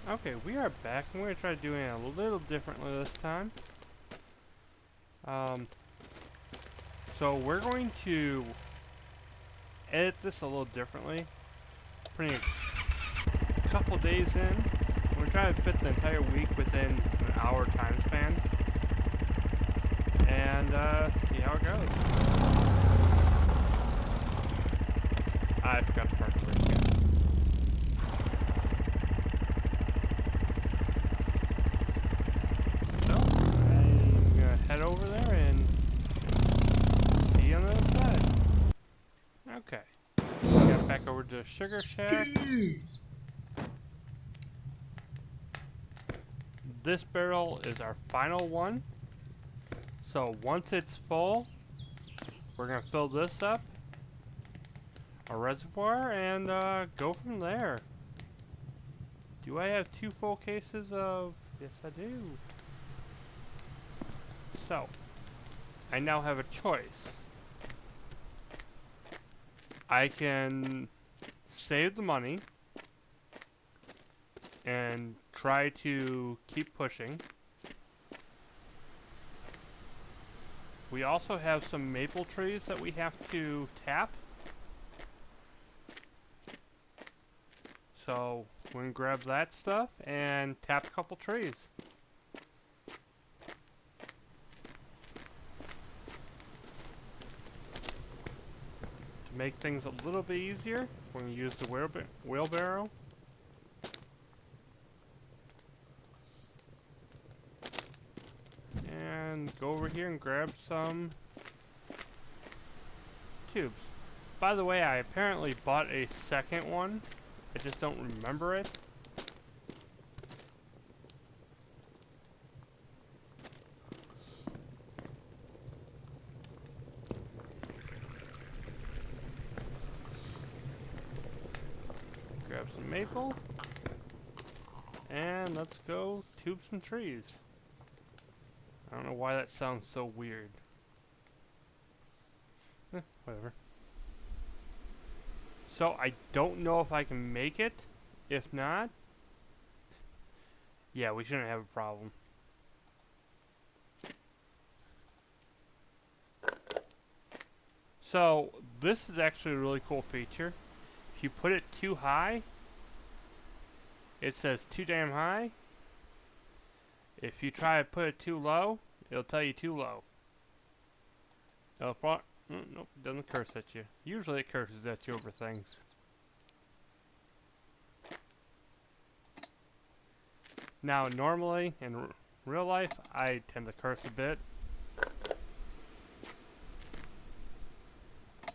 Okay, we are back, and we're gonna try doing it a little differently this time. Um, so we're going to edit this a little differently. Putting a couple days in. We're trying to fit the entire week within an hour time span, and see how it goes. I forgot to park the brake again. So I'm gonna head over there and see you on the other side. Okay. Got back over to Sugar Shack. This barrel is our final one. So once it's full, we're going to fill this up, a reservoir, and go from there. Do I have 2 full cases of... Yes, I do. So, I now have a choice. I can save the money and try to keep pushing. We also have some maple trees that we have to tap. So we're going to grab that stuff and tap a couple trees. To make things a little bit easier, we're going to use the wheelbarrow. And go over here and grab some tubes. By the way, I apparently bought a second one. I just don't remember it. Grab some maple. And let's go tube some trees. I don't know why that sounds so weird. Whatever. So I don't know if I can make it. If not, yeah, we shouldn't have a problem. So this is actually a really cool feature. If you put it too high, it says too damn high. If you try to put it too low, it'll tell you too low. Nope, it doesn't curse at you. Usually it curses at you over things. Now, normally, in real life, I tend to curse a bit.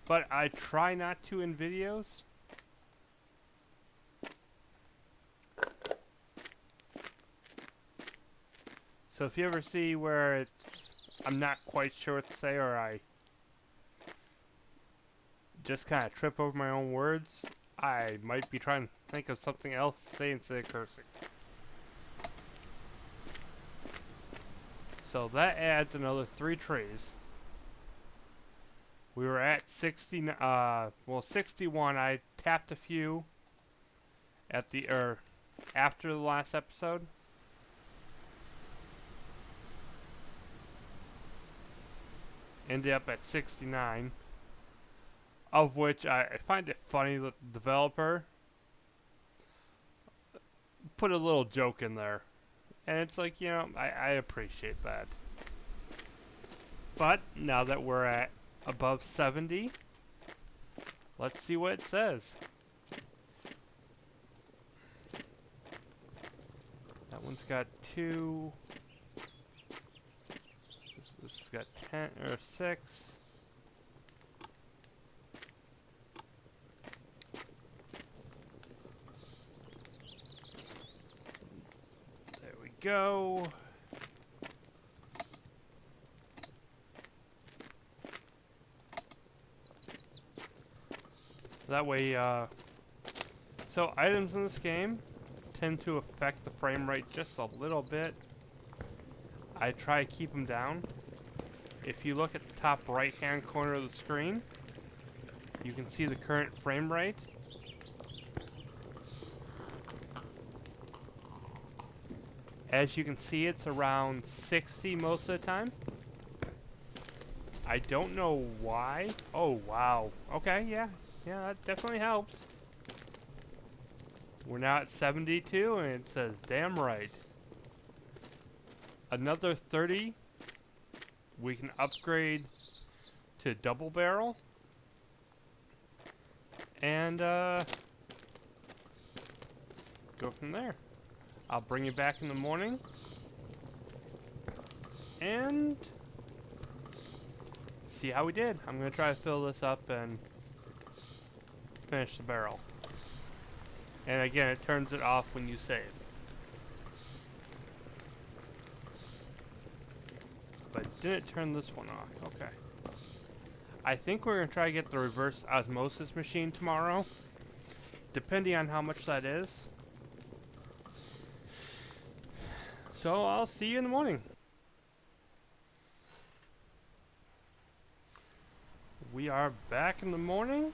But I try not to in videos. So if you ever see where I'm not quite sure what to say, or I just kind of trip over my own words, I might be trying to think of something else to say instead of cursing. So that adds another 3 trees. We were at 61. I tapped a few at after the last episode. Ended up at 69. Of which I find it funny that the developer put a little joke in there. And it's like, you know, I appreciate that. But now that we're at above 70, let's see what it says. That one's got 2. This has got 10 or 6. There we go. That way, so items in this game tend to affect the frame rate just a little bit. I try to keep them down. If you look at the top right hand corner of the screen, you can see the current frame rate. As you can see, it's around 60 most of the time. I don't know why. Oh, wow. Okay, yeah. Yeah, that definitely helps. We're now at 72, and it says, damn right. Another 30, we can upgrade to double barrel. And, go from there. I'll bring you back in the morning. And see how we did. I'm going to try to fill this up and finish the barrel. And again, it turns it off when you save. But didn't turn this one off. Okay. I think we're going to try to get the reverse osmosis machine tomorrow. Depending on how much that is. So I'll see you in the morning. We are back in the morning.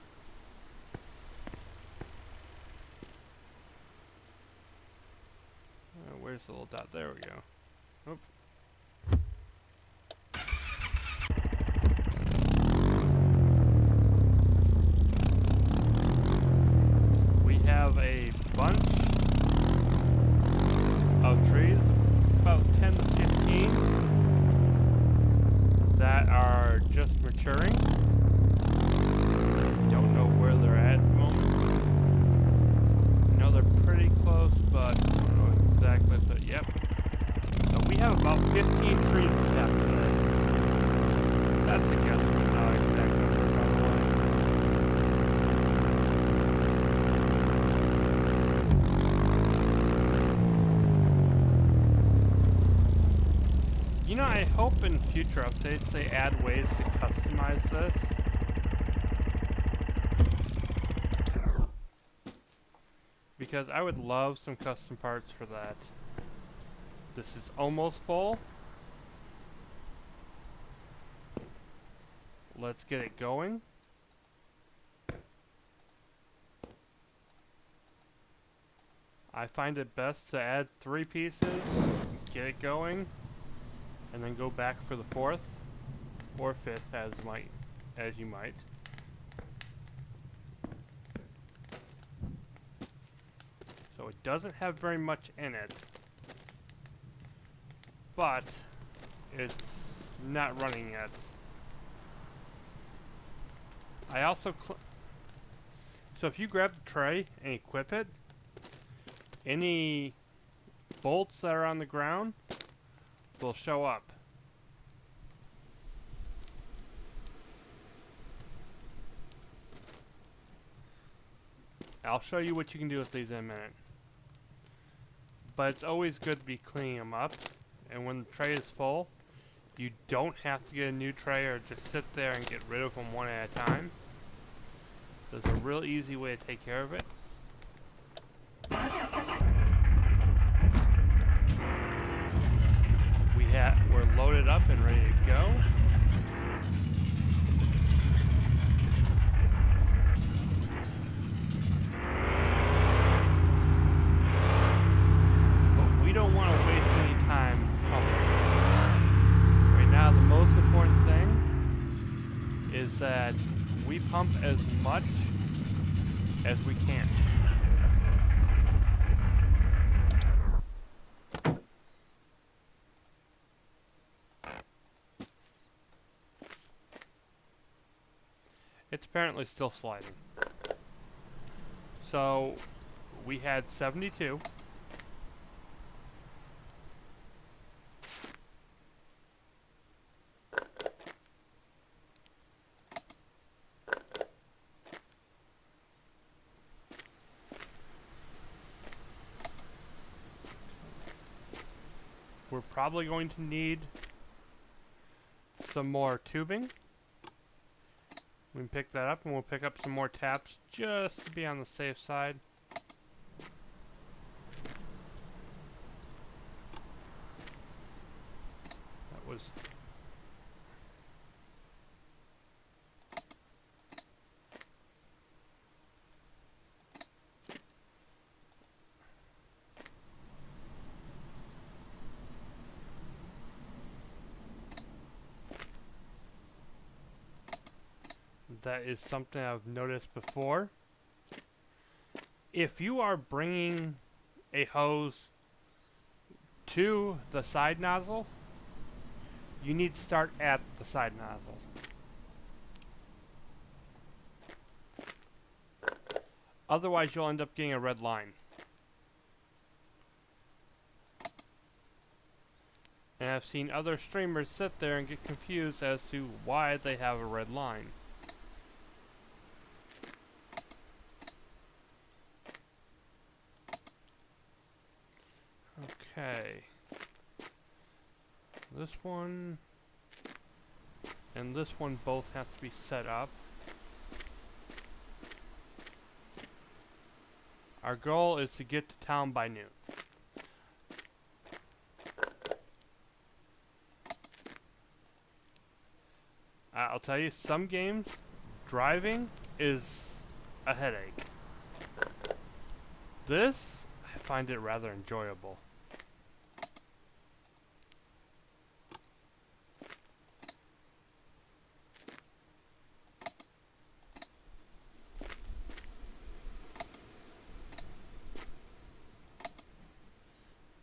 Where's the little dot? There we go. Oop. We have a bunch of trees, about 10 to 15, that are just maturing. Don't know where they're at the moment. I know they're pretty close, but I don't know exactly. But yep. So we have about 15 trees to tap today. That's a guesstimate, not an exact number, by the way. You know, I hope in future updates they add ways to customize this. Because I would love some custom parts for that. This is almost full. Let's get it going. I find it best to add 3 pieces, get it going, and then go back for the 4th or 5th as you might. So it doesn't have very much in it, but it's not running yet. I also so if you grab the tray and equip it, any bolts that are on the ground will show up. I'll show you what you can do with these in a minute. But it's always good to be cleaning them up. And when the tray is full, you don't have to get a new tray or just sit there and get rid of them one at a time. There's a real easy way to take care of it. We're loaded up and ready to go. But we don't want to waste any time pumping. Right now, the most important thing is that we pump as much as we can. It's apparently still sliding. So we had 72. We're probably going to need some more tubing. We can pick that up, and we'll pick up some more taps just to be on the safe side. That was... that is something I've noticed before. If you are bringing a hose to the side nozzle, you need to start at the side nozzle. Otherwise, you'll end up getting a red line. And I've seen other streamers sit there and get confused as to why they have a red line. Okay. This one and this one both have to be set up. Our goal is to get to town by noon. I'll tell you, some games, driving is a headache. This, I find it rather enjoyable.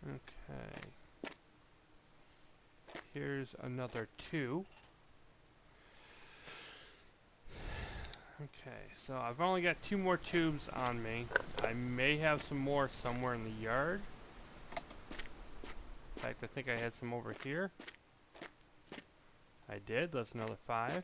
Okay. Here's another 2. Okay, so I've only got 2 more tubes on me. I may have some more somewhere in the yard. In fact, I think I had some over here. I did. That's another 5.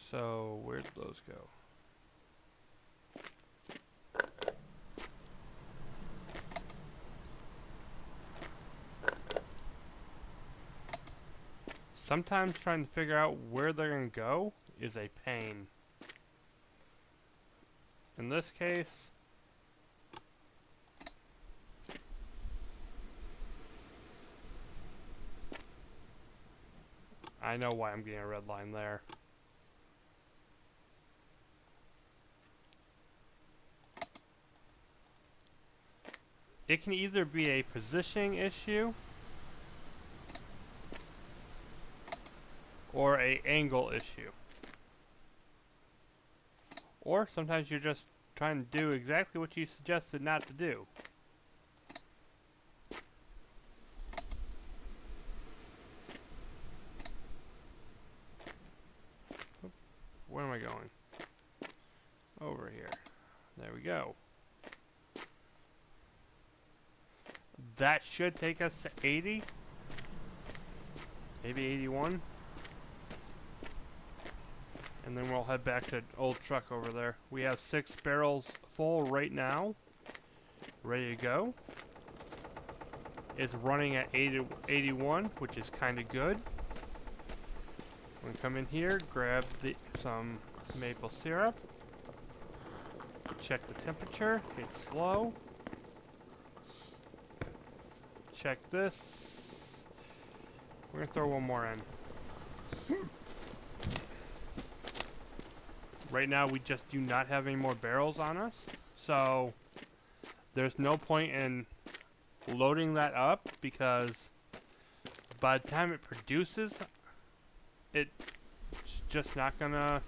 So, where'd those go? Sometimes trying to figure out where they're going to go is a pain. In this case, I know why I'm getting a red line there. It can either be a positioning issue or a angle issue. Or sometimes you're just trying to do exactly what you suggested not to do. Where am I going? Over here. There we go. That should take us to 80. Maybe 81. And then we'll head back to old truck over there. We have 6 barrels full right now. Ready to go. It's running at 81, which is kind of good. I'm going to come in here, grab some maple syrup. Check the temperature. It's low. Check this. We're going to throw one more in. Right now we just do not have any more barrels on us, so there's no point in loading that up because by the time it produces, it's just not going to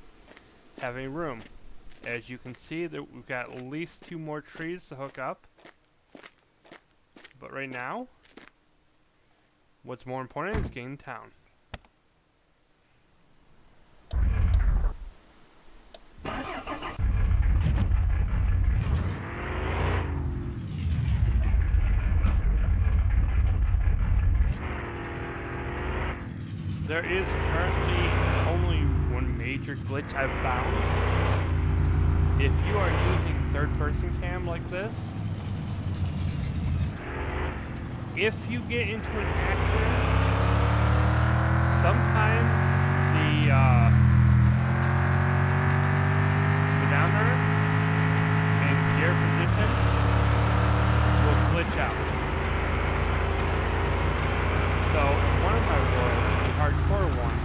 have any room. As you can see, that we've got at least 2 more trees to hook up. But right now, what's more important is getting to town. There is currently only one major glitch I've found. If you are using third-person cam like this, if you get into an accident, sometimes the speedometer and gear position will glitch out. So in one of my worlds, the hardcore one,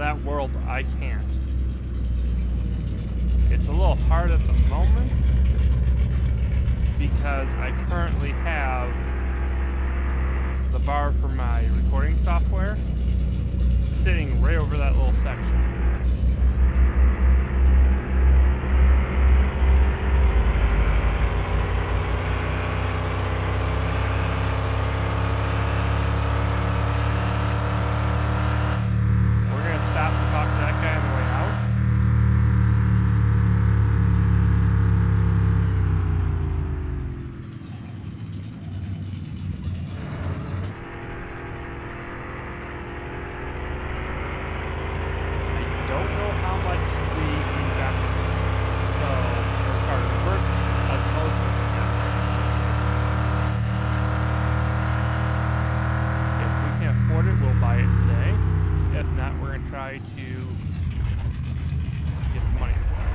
that world, I can't. It's a little hard at the moment because I currently have the bar for my recording software sitting right over that little section. We're gonna stop and talk to that guy on the way out. Try to get the money for it.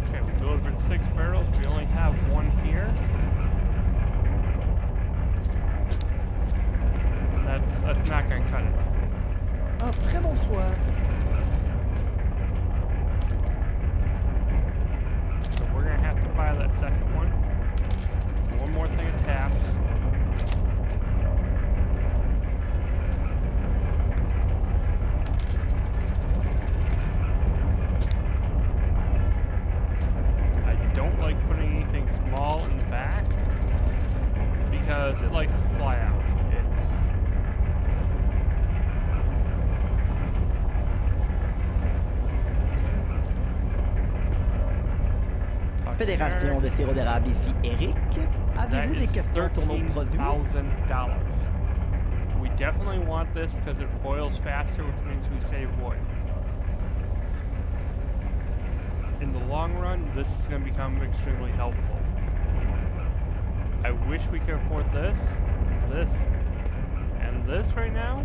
Okay, we delivered 6 barrels. We only have 1 here. That's not gonna cut it. Un très bon soir. So we're gonna have to buy that second one. One more thing of taps. I don't like putting anything small in the back because it likes to fly out. Fédération de sirop d'érable, ici Eric. Avez-vous des questions sur nos produits? $13,000. We definitely want this because it boils faster, which means we save wood. In the long run, this is going to become extremely helpful. I wish we could afford this, and this right now,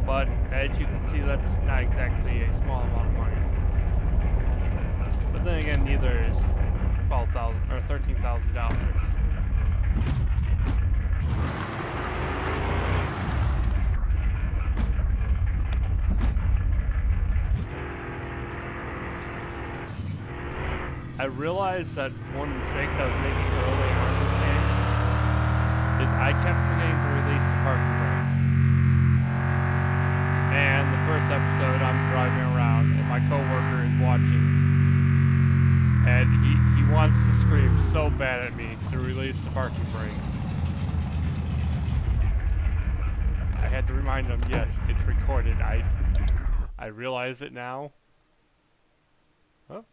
but as you can see, that's not exactly a small amount of money. But then again, neither is $12,000 or $13,000. I realized that one of the mistakes I was making early on in this game is I kept forgetting to release the parking brake. And the first episode, I'm driving around, and my coworker is watching. And he wants to scream so bad at me to release the parking brake. I had to remind him, yes, it's recorded. I realize it now. Oh.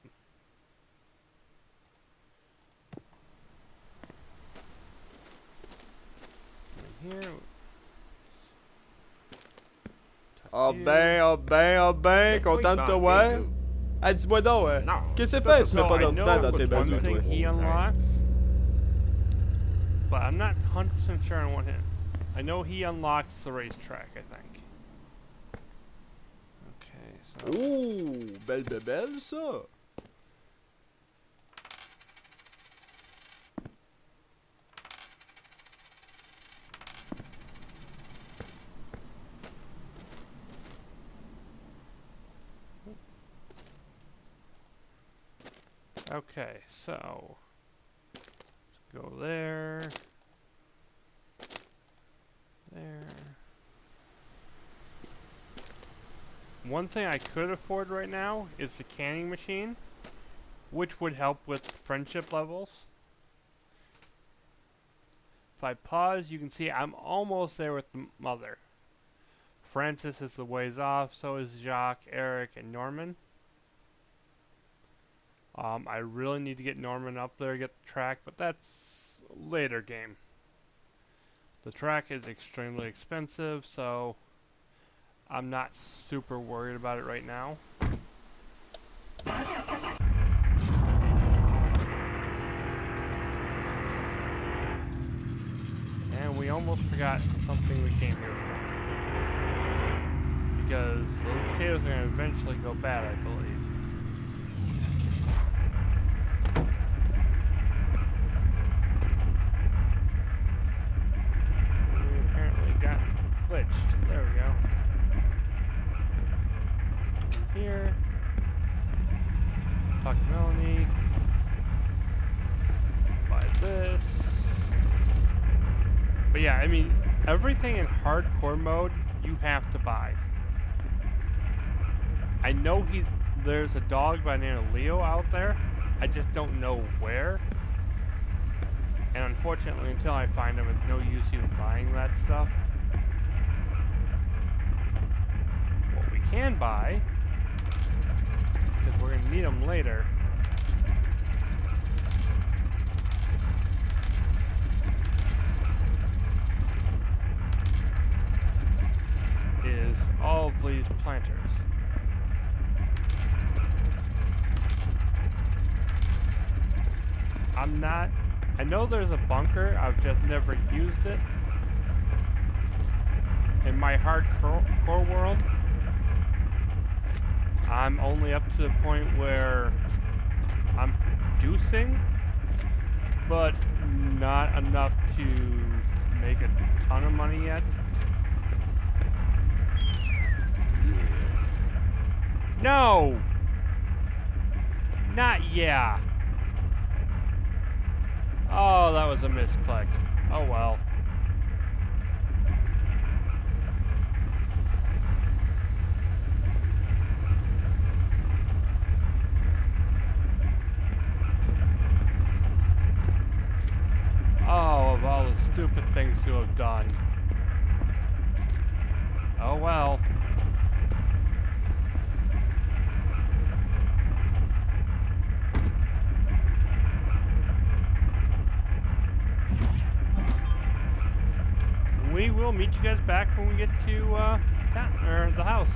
Here. Ah ben, content de te voir. Ah, dis-moi donc, qu'est-ce que c'est fait si tu mets pas d'ordinateur dans tes bazous, toi? One thing he unlocks, but I'm not 100% sure on what him. I know he unlocks the racetrack, I think. Okay, so... Oh, belle bébelle, ça! Okay, so let's go there. There. One thing I could afford right now is the canning machine, which would help with friendship levels. If I pause, you can see I'm almost there with the mother. Francis is the ways off, so is Jacques, Eric, and Norman. I really need to get Norman up there, get the track, but that's later game. The track is extremely expensive, so I'm not super worried about it right now. And almost forgot something we came here for. Because those potatoes are going to eventually go bad, I believe. We apparently got glitched. There we go. In here. Talk to Melanie. Buy this. But yeah, I mean, everything in hardcore mode, you have to buy. I know there's a dog by the name of Leo out there. I just don't know where. And unfortunately, until I find him, it's no use even buying that stuff. What we can buy, because we're going to need them later, is all of these planters. I know there's a bunker, I've just never used it. In my hardcore world, I'm only up to the point where I'm producing, but not enough to make a ton of money yet. No! Not yeah. Oh, that was a misclick. Oh well. Oh, of all the stupid things to have done. Oh well. We will meet you guys back when we get to the house.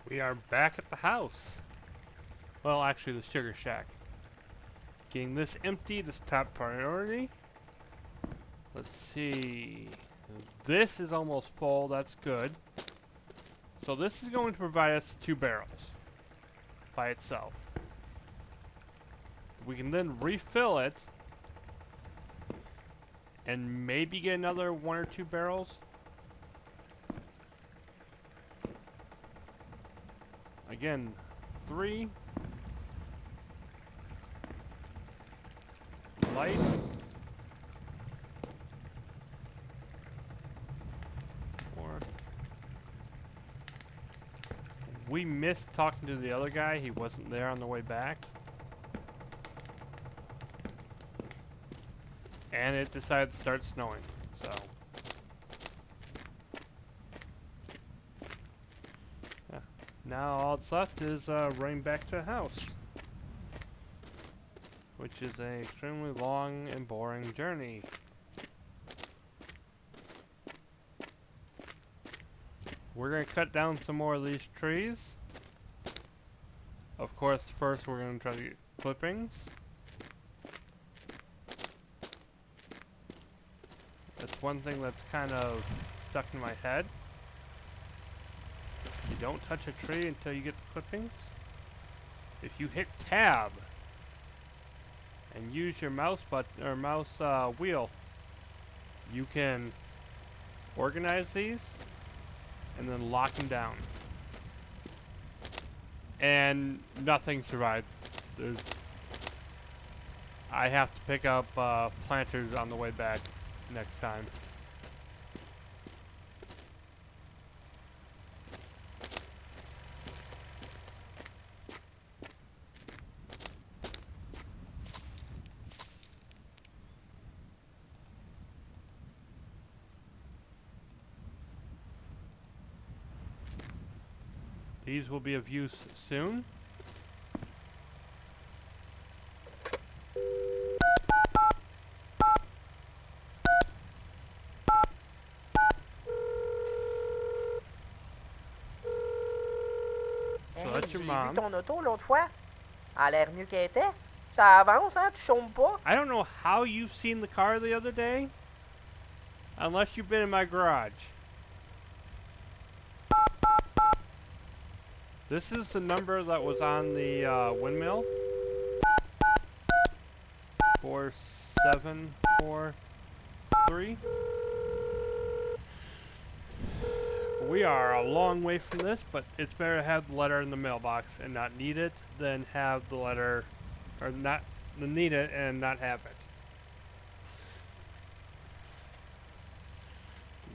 We are back at the house. Well, actually, the sugar shack. Getting this empty, this top priority. Let's see. This is almost full. That's good. So this is going to provide us 2 barrels by itself. We can then refill it and maybe get another 1 or 2 barrels. Again, 3. Light. 4. We missed talking to the other guy. He wasn't there on the way back. And it decided to start snowing, so. Yeah. Now all that's left is running back to the house. Which is an extremely long and boring journey. We're going to cut down some more of these trees. Of course, first we're going to try to get clippings. That's one thing that's kind of stuck in my head. You don't touch a tree until you get the clippings. If you hit tab and use your mouse button or mouse wheel, you can organize these and then lock them down. And nothing survived. I have to pick up planters on the way back next time. These will be of use soon. J'ai vu ton auto l'autre fois. Elle a l'air mieux qu'elle était. Ça avance, hein? Tu chômes pas. I don't know how you've seen the car the other day. Unless you've been in my garage. This is the number that was on the windmill. 4743. We are a long way from this, but it's better to have the letter in the mailbox and not need it than have the letter, or not need it and not have it.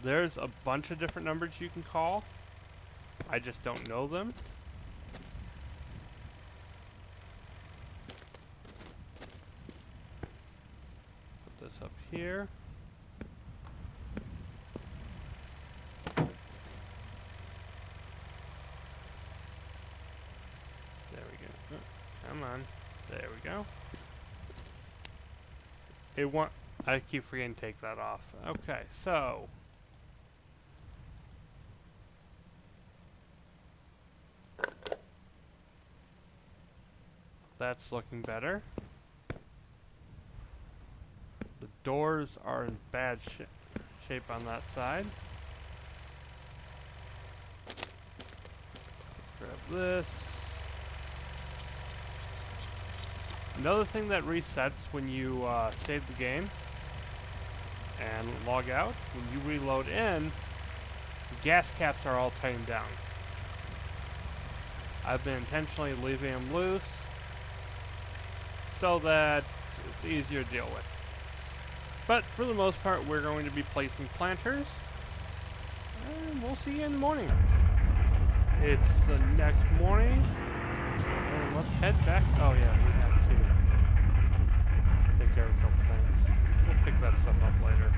There's a bunch of different numbers you can call. I just don't know them. Put this up here. There we go. Come on. There we go. I keep forgetting to take that off. Okay, so that's looking better. The doors are in bad shape on that side. Grab this. Another thing that resets when you save the game and log out, when you reload in, the gas caps are all tightened down. I've been intentionally leaving them loose so that it's easier to deal with. But for the most part, we're going to be placing planters, and we'll see you in the morning. It's the next morning, and let's head back. Oh yeah, we have to take care of a couple things. We'll pick that stuff up later.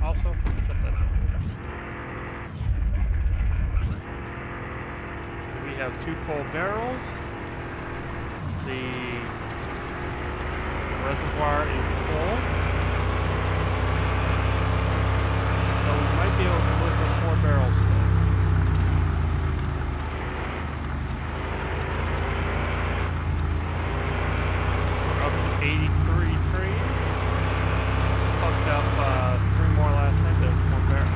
Also, shut that door. We have 2 full barrels. The reservoir is full. So we might be able to deliver 4 barrels today. We're up to 83 trees. Hooked up 3 more last night. There's 1 barrel.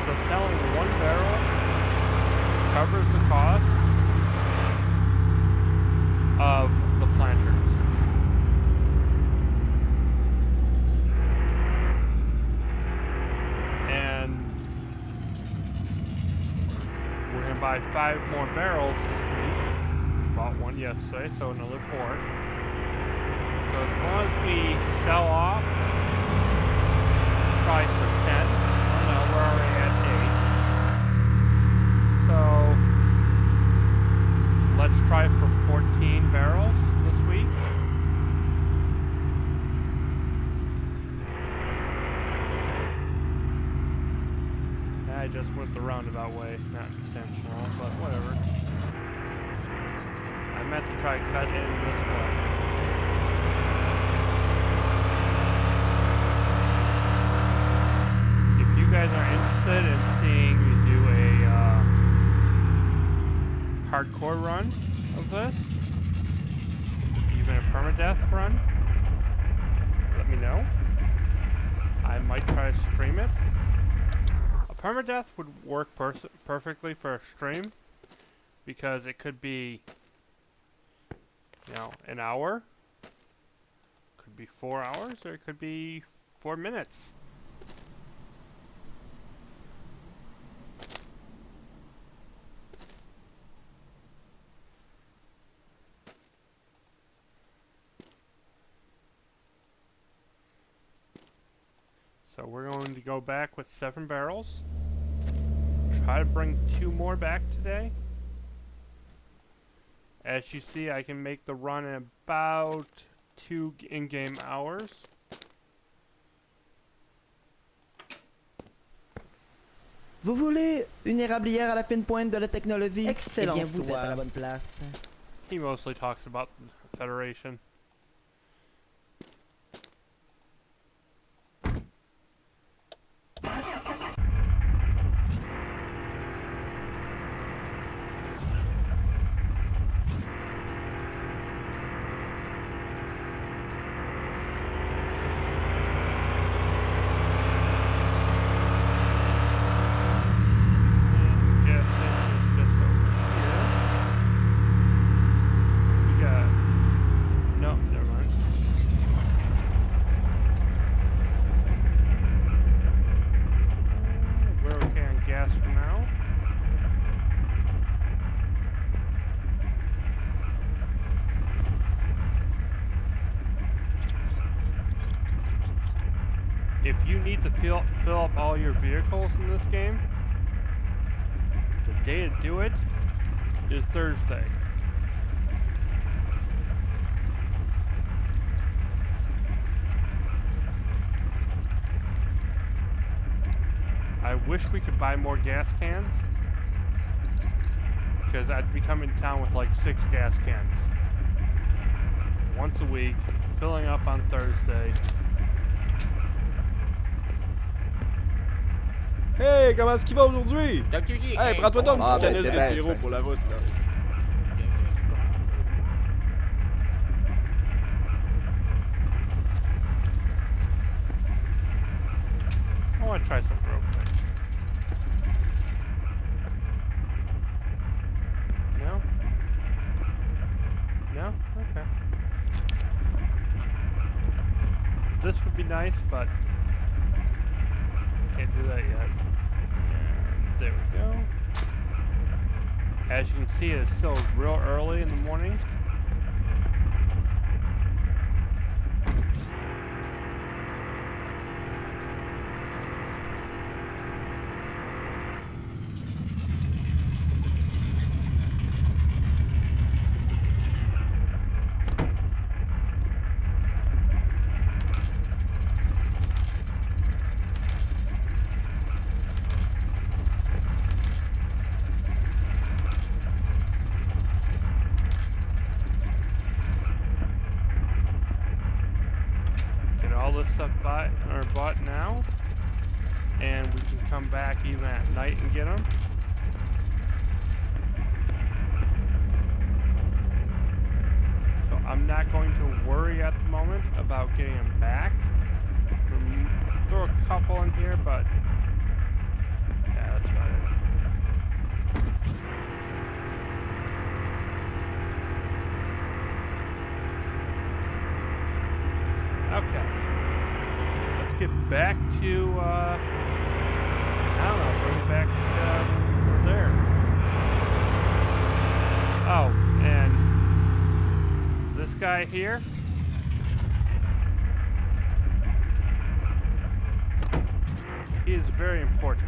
So selling 1 barrel covers the cost of the planters. And we're going to buy 5 more barrels this week. Bought 1 yesterday, so another 4. So as long as we sell off, let's try for 10. Oh no, we're already at 8. So let's try for 14 barrels this week. I just went the roundabout way, not intentional, but whatever. I meant to try cut in this way. If you guys are interested in seeing me do a hardcore run of this, even a permadeath run, let me know. I might try to stream it. A permadeath would work perfectly for a stream because it could be, you know, an hour, could be 4 hours, or it could be 4 minutes. So we're going to go back with 7 barrels. Try to bring 2 more back today. As you see, I can make the run in about 2 in-game hours. Vous voulez une érablière à la fine pointe de la technologie? Excellent. Eh bien, vous êtes à la bonne place. He mostly talks about the Federation. if you need to fill up all your vehicles in this game, the day to do it is Thursday. I wish we could buy more gas cans, because I'd be coming to town with like 6 gas cans once a week, filling up on Thursday. Hey, comment est-ce qu'il va aujourd'hui? Dr. Yi, Hey, prends-toi donc une Ah, petite ben, canisse t'es de bien sirop fin. pour la route, là. I want to try something real quick. No? No? Okay. This would be nice, but can't do that yet. And there we go. As you can see, it's still real early in the morning. Get all this stuff bought now, and we can come back even at night and get them. So I'm not going to worry at the moment about getting them back. Throw a couple in here, but yeah, that's about it. Okay. Let's get back to town. I'll bring it back when we're there. Oh, and this guy here. He is very important.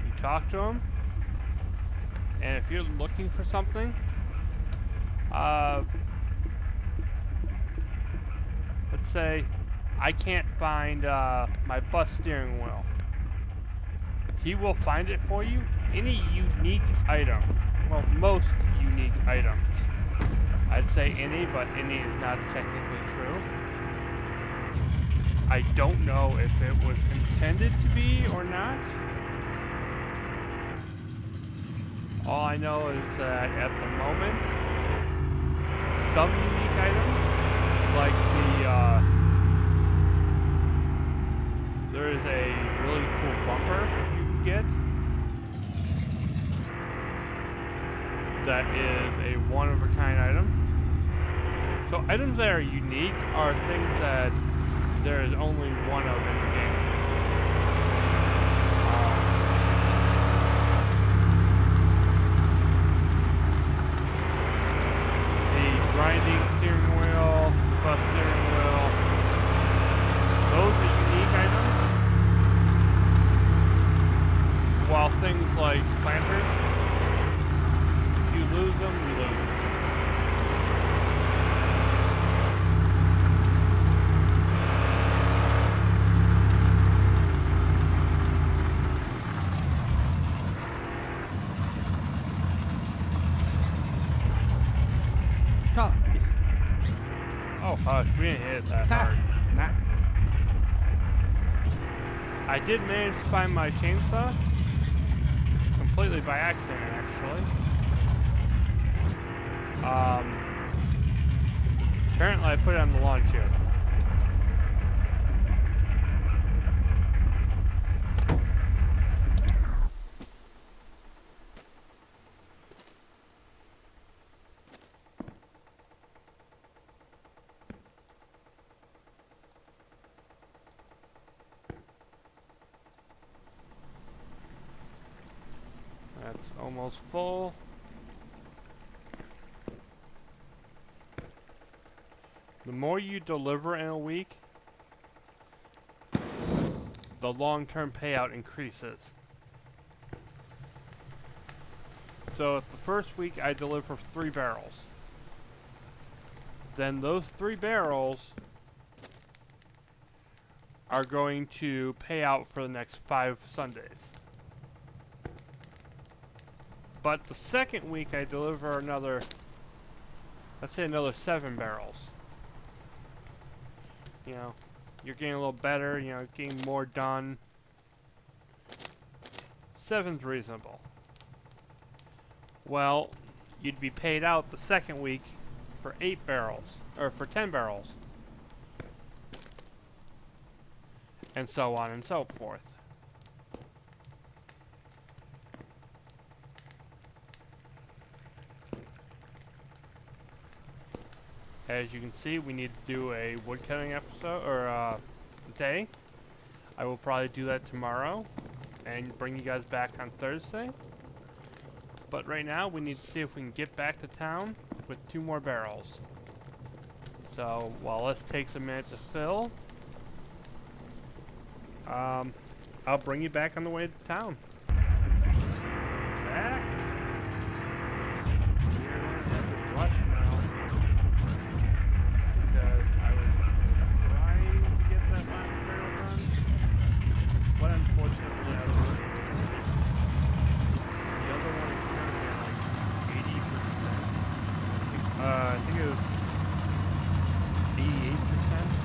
You talk to him, and if you're looking for something, let's say I can't find my bus steering wheel. He will find it for you. Any unique item, well, most unique items. I'd say any, but any is not technically true. I don't know if it was intended to be or not. All I know is that at the moment, some unique items, like there is a really cool bumper you can get that is a one-of-a-kind item. So items that are unique are things that there is only one of in the game. The grinding steering wheel, the bus steering wheel, those are unique items. While things like planters, if you lose them, you lose them. Coppies. Oh hush, we didn't hit it that hard. Nah. I did manage to find my chainsaw. Completely by accident, actually. Apparently I put it on the lawn chair. That's almost full. The more you deliver in a week, the long-term payout increases. So if the first week I deliver 3 barrels, then those 3 barrels are going to pay out for the next 5 Sundays. But the second week I deliver another, let's say another 7 barrels. You know, you're getting a little better, you know, getting more done. 7's reasonable. Well, you'd be paid out the second week for 8 barrels, or for 10 barrels. And so on and so forth. As you can see, we need to do a woodcutting episode, or day. I will probably do that tomorrow, and bring you guys back on Thursday. But right now, we need to see if we can get back to town with 2 more barrels. So, while this takes a minute to fill, I'll bring you back on the way to town. Back. We're going to have to rush now, because I was trying to get that last barrel done, but unfortunately I was working. The other one is currently at like 80%. I think it was 88%.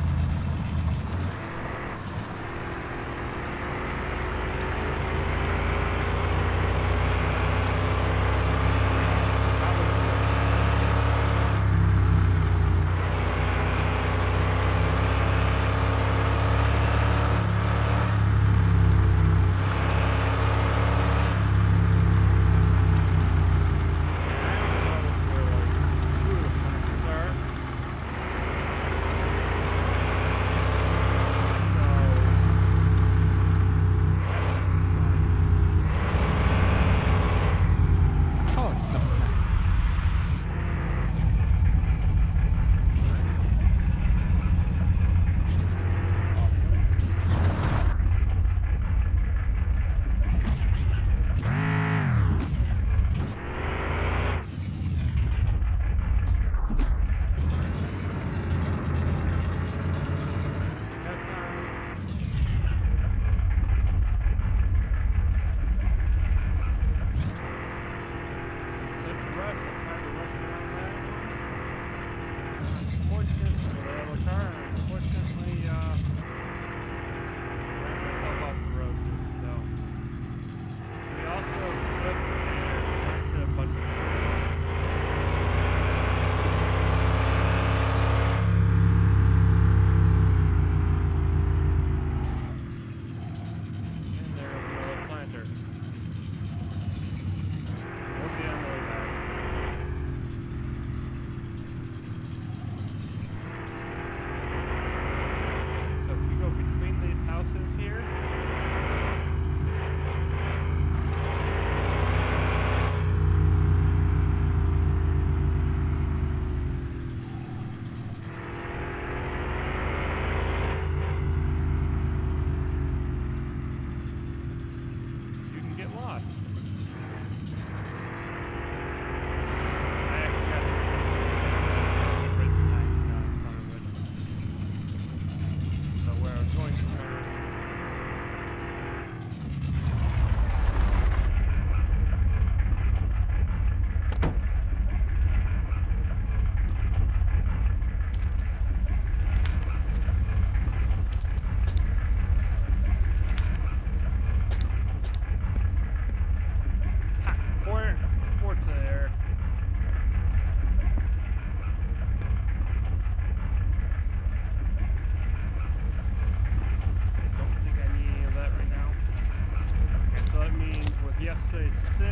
Yesterday's 6,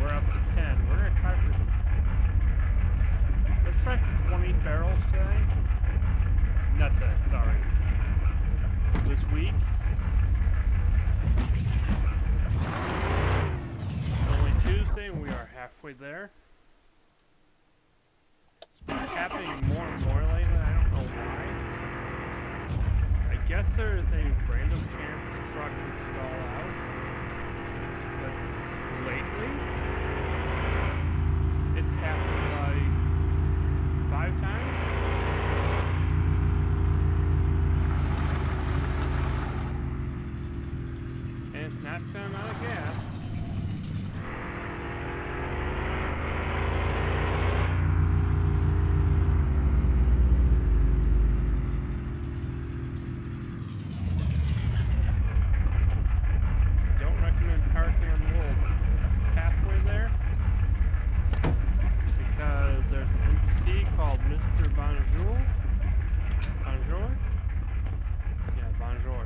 we're up to 10. We're gonna try for, let's try for 20 barrels today. Not today, sorry. This week. It's only Tuesday and we are halfway there. It's been happening more and more lately. Unless there is a random chance the truck can stall out. But lately, it's happened like 5 times. And it's not because I'm out of gas. Don't recommend parking on the little pathway there, because there's an NPC called Mr. Bonjour. Bonjour? Yeah, Bonjour.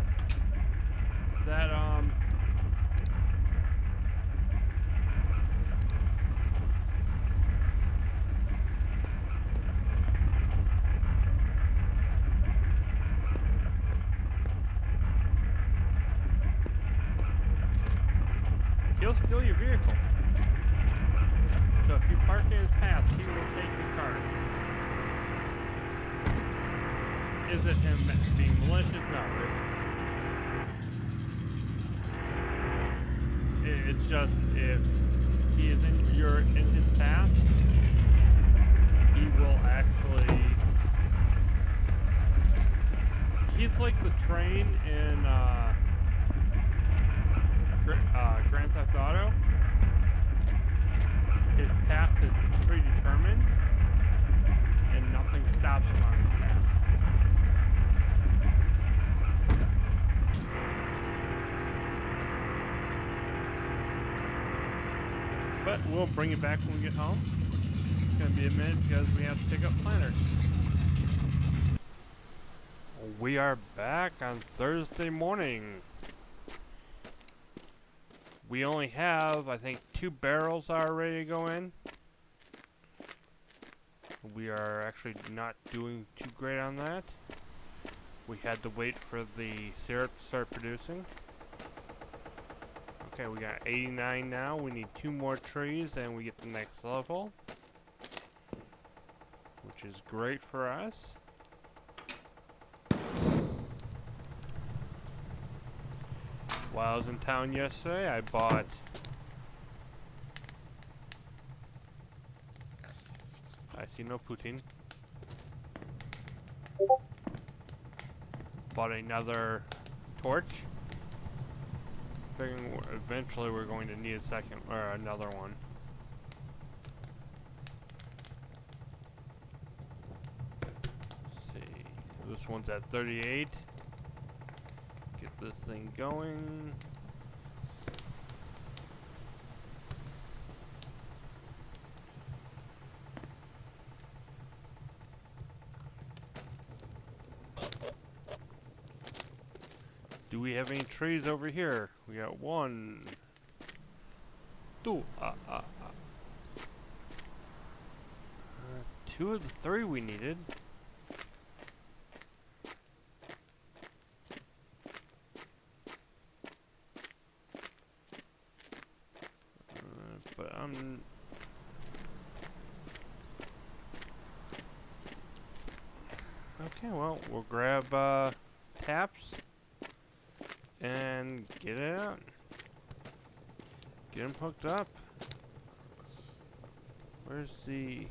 That, he'll steal your vehicle. So if you park in his path, he will take your car. Is it him being malicious? No, it's just if he is in his path, he will actually. He's like the train in Grand Theft Auto. His path is predetermined, and nothing stops him on his path. But we'll bring it back when we get home. It's going to be a minute because we have to pick up planters. We are back on Thursday morning. We only have, I think, 2 barrels are ready to go in. We are actually not doing too great on that. We had to wait for the syrup to start producing. Okay, we got 89 now. We need 2 more trees and we get the next level, which is great for us. While I was in town yesterday, I bought I see no Putin. Bought another torch. Figuring eventually we're going to need a second or another one. Let's see. This one's at 38. Get this thing going. Do we have any trees over here? We got 1, 2, 2 of the 3 we needed. But I'm okay. Well, we'll grab taps and get it out. Get them hooked up. Where's the...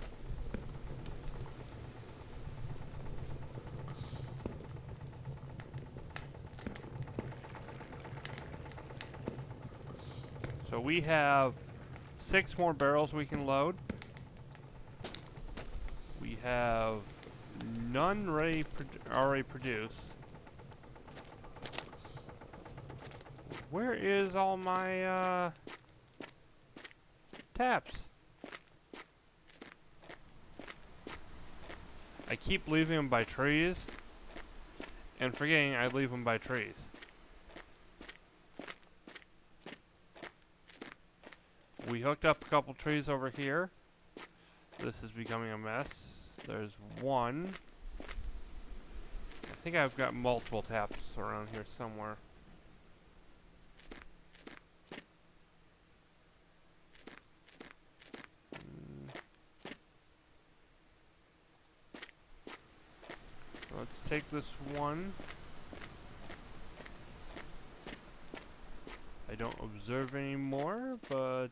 So we have 6 more barrels we can load. We have none already produced. Where is all my taps? I keep leaving them by trees and forgetting I leave them by trees. We hooked up a couple trees over here. This is becoming a mess. There's 1. I think I've got multiple taps around here somewhere. Let's take this one. I don't observe anymore, but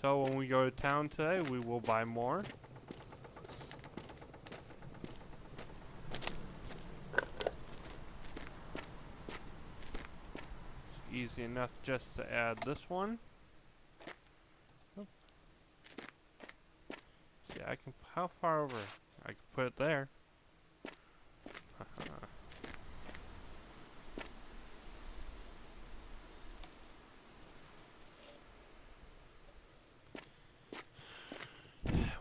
so when we go to town today, we will buy more. It's easy enough just to add this one. Oh. See, I can. How far over? I can put it there.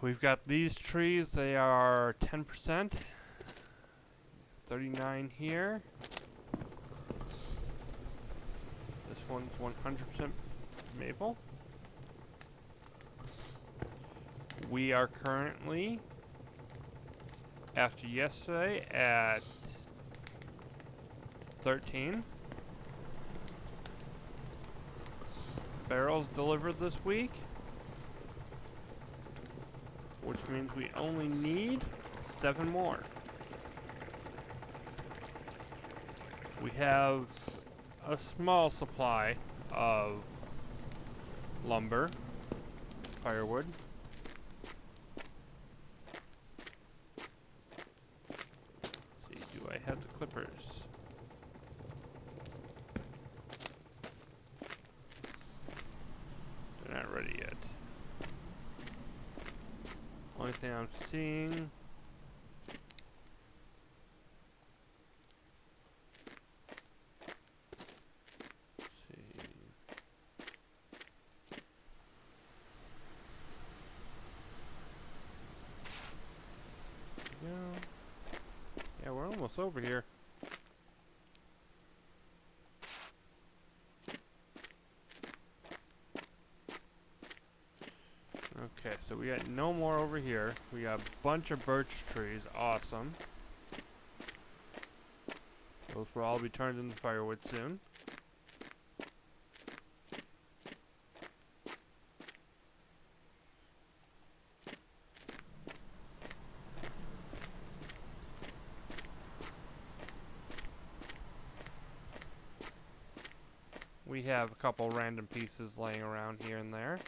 We've got these trees, they are 10%. 39 here. This one's 100% maple. We are currently, after yesterday, at 13. Barrels delivered this week, which means we only need 7 more. We have a small supply of lumber, firewood. Let's see, do I have the clippers? They're not ready yet. Only thing I'm seeing. Let's see. Yeah, we're almost over here. Okay, so we got no more over here. We got a bunch of birch trees. Awesome. Those will all be turned into firewood soon. We have a couple random pieces laying around here and there.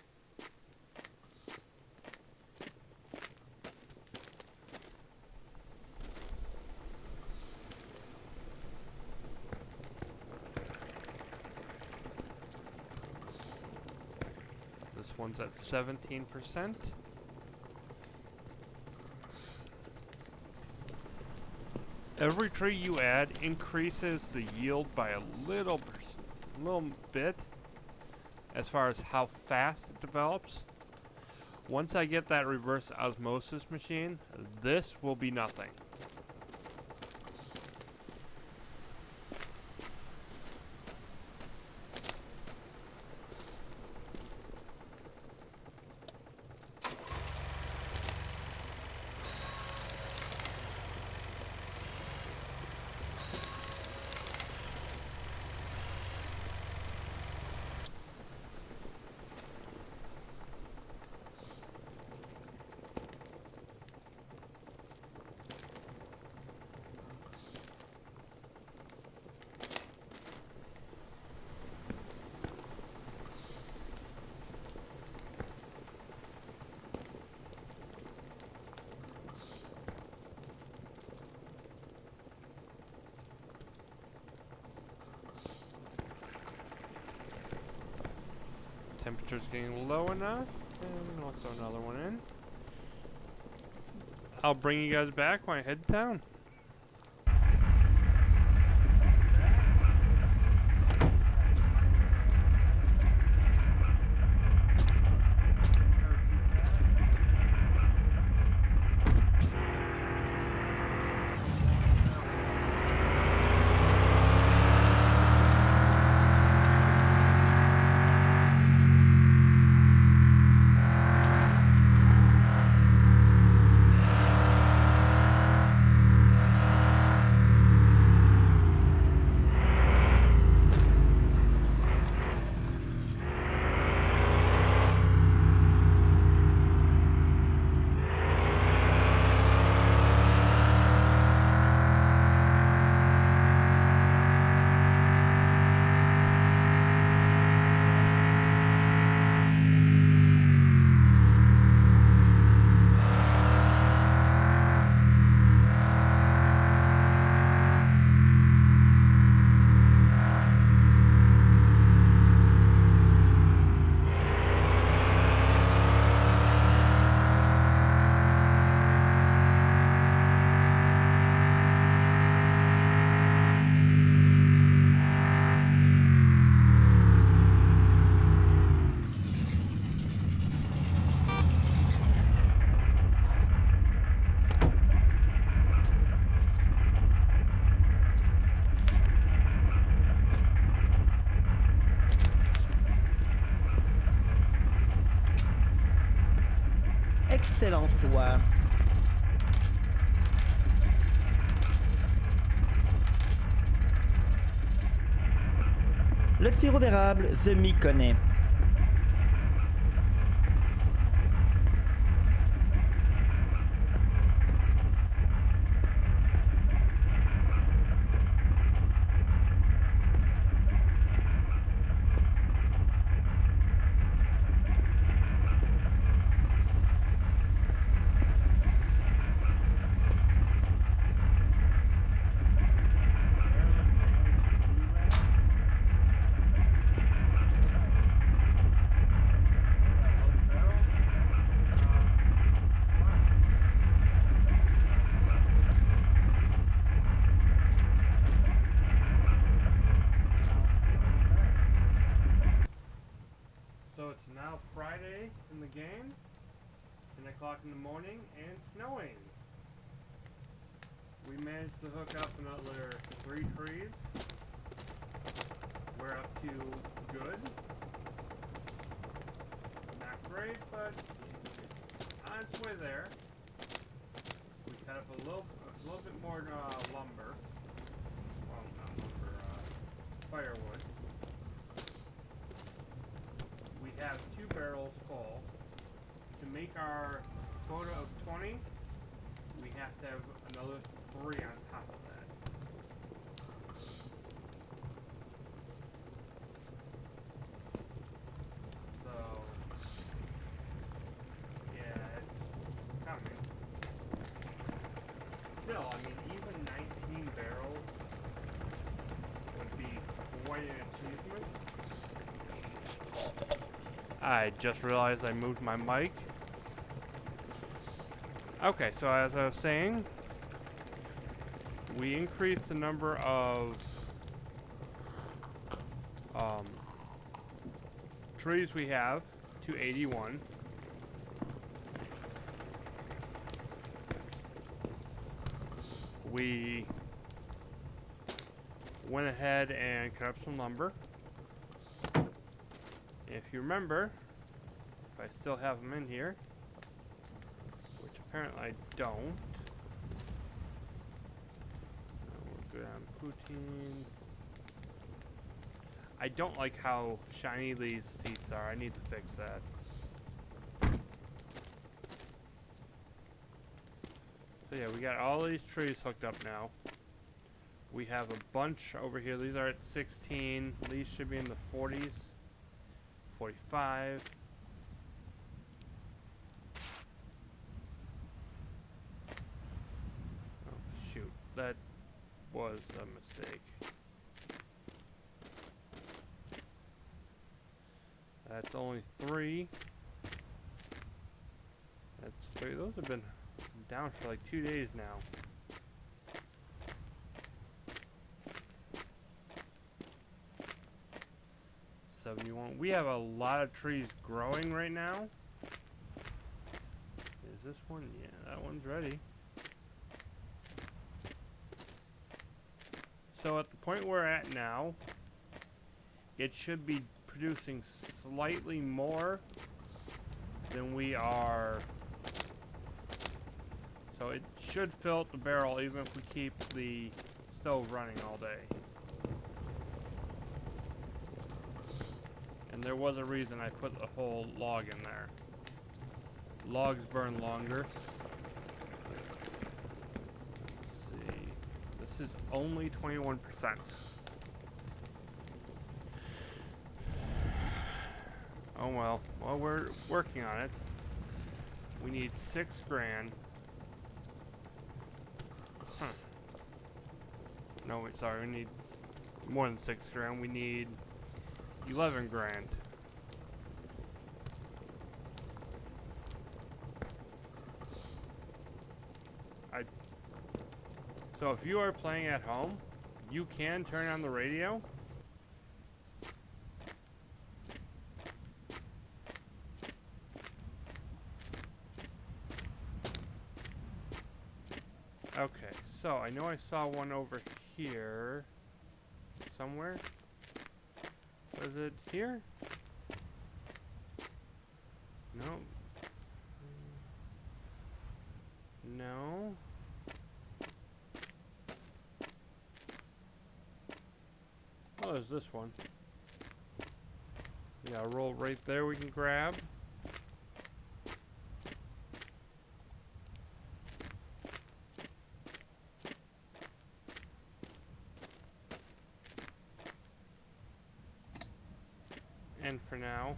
This one's at 17%. Every tree you add increases the yield by a little bit as far as how fast it develops. Once I get that reverse osmosis machine, this will be nothing. Temperature's getting low enough, and I'll throw another one in. I'll bring you guys back when I head to town. Excellent soir. Le sirop d'érable, je m'y connais. So it's now Friday in the game, 10 o'clock in the morning, and snowing. We managed to hook up another 3 trees. We're up to good. Not great, but on its way there. We cut up a little bit more lumber. Well, not lumber, firewood. We have 2 barrels full. To make our quota of 20, we have to have another 3 on top of that. So, yeah, it's coming. Still, I mean, even 19 barrels would be quite an achievement. I just realized I moved my mic. Okay, so as I was saying, we increased the number of trees we have to 81. We went ahead and cut up some lumber. If you remember, if I still have them in here, which apparently I don't. We're good on poutine. I don't like how shiny these seats are. I need to fix that. So yeah, we got all these trees hooked up now. We have a bunch over here. These are at 16. These should be in the 40s. 45. Oh shoot, that was a mistake. That's only 3. That's 3. Those have been down for like 2 days now. We have a lot of trees growing right now. Is this one? Yeah, that one's ready. So at the point we're at now, it should be producing slightly more than we are. So it should fill up the barrel even if we keep the stove running all day. And there was a reason I put the whole log in there. Logs burn longer. Let's see. This is only 21%. Oh well. Well, we're working on it. We need 6 grand. Huh. No, wait, sorry. We need more than 6 grand. We need 11 grand. So if you are playing at home, you can turn on the radio. Okay, so I know I saw one over here somewhere. Was it here? No. this one? Yeah, roll right there we can grab. And for now,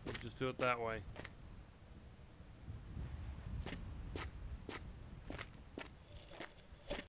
we'll just do it that way.